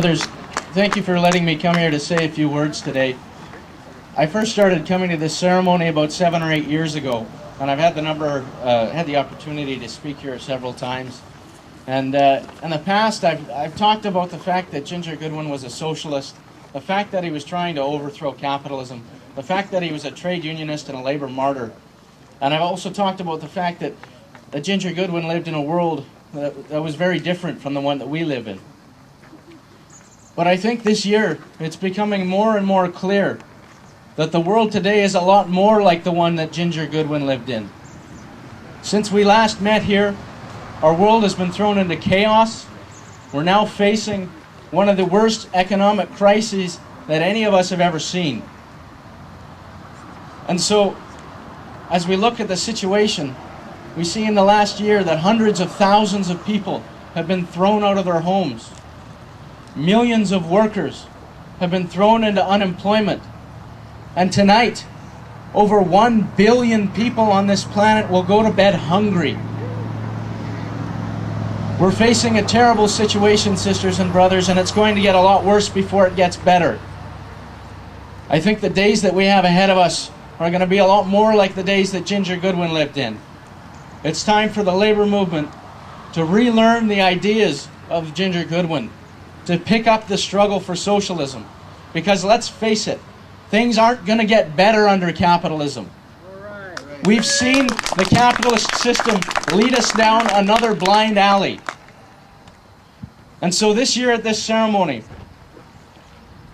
brothers, thank you for letting me come here to say a few words today. I first started coming to this ceremony about 7 or 8 years ago, and I've had the opportunity to speak here several times. And in the past, I've talked about the fact that Ginger Goodwin was a socialist, the fact that he was trying to overthrow capitalism, the fact that he was a trade unionist and a labor martyr. And I've also talked about the fact that Ginger Goodwin lived in a world that was very different from the one that we live in. But I think this year, it's becoming more and more clear that the world today is a lot more like the one that Ginger Goodwin lived in. Since we last met here, our world has been thrown into chaos. We're now facing one of the worst economic crises that any of us have ever seen. And so, as we look at the situation, we see in the last year that hundreds of thousands of people have been thrown out of their homes. Millions of workers have been thrown into unemployment. And tonight, over 1 billion people on this planet will go to bed hungry. We're facing a terrible situation, sisters and brothers, and it's going to get a lot worse before it gets better. I think the days that we have ahead of us are going to be a lot more like the days that Ginger Goodwin lived in. It's time for the labor movement to relearn the ideas of Ginger Goodwin, to pick up the struggle for socialism. Because let's face it, things aren't going to get better under capitalism. We've seen the capitalist system lead us down another blind alley. And so this year at this ceremony,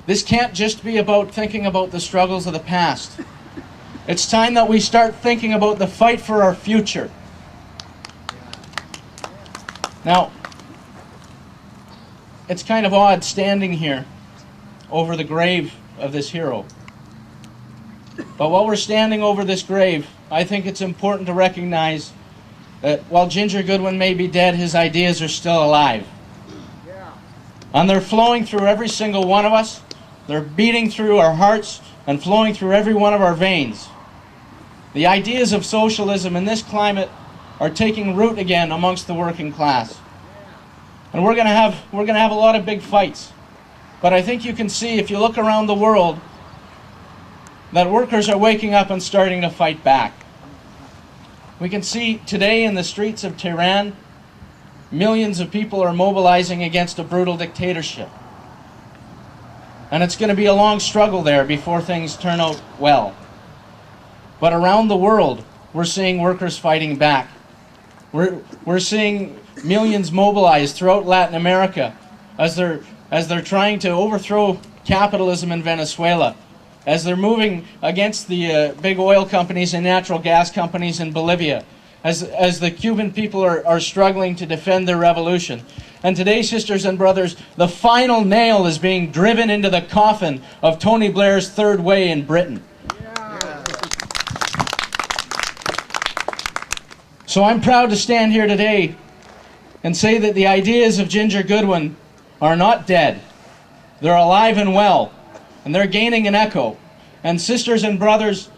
this can't just be about thinking about the struggles of the past. It's time that we start thinking about the fight for our future. Now, it's kind of odd standing here over the grave of this hero. But while we're standing over this grave, I think it's important to recognize that while Ginger Goodwin may be dead, his ideas are still alive. And they're flowing through every single one of us. They're beating through our hearts and flowing through every one of our veins. The ideas of socialism in this climate are taking root again amongst the working class. And we're going to have a lot of big fights. But I think you can see, if you look around the world, that workers are waking up and starting to fight back. We can see today in the streets of Tehran, millions of people are mobilizing against a brutal dictatorship. And it's going to be a long struggle there before things turn out well. But around the world, we're seeing workers fighting back. We're seeing millions mobilized throughout Latin America as they're trying to overthrow capitalism in Venezuela, as they're moving against the big oil companies and natural gas companies in Bolivia, as the Cuban people are struggling to defend their revolution. And today, sisters and brothers, the final nail is being driven into the coffin of Tony Blair's third way in Britain. So I'm proud to stand here today and say that the ideas of Ginger Goodwin are not dead. They're alive and well, and they're gaining an echo. And sisters and brothers,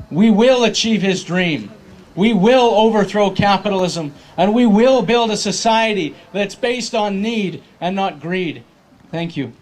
we will achieve his dream. We will overthrow capitalism, and we will build a society that's based on need and not greed. Thank you.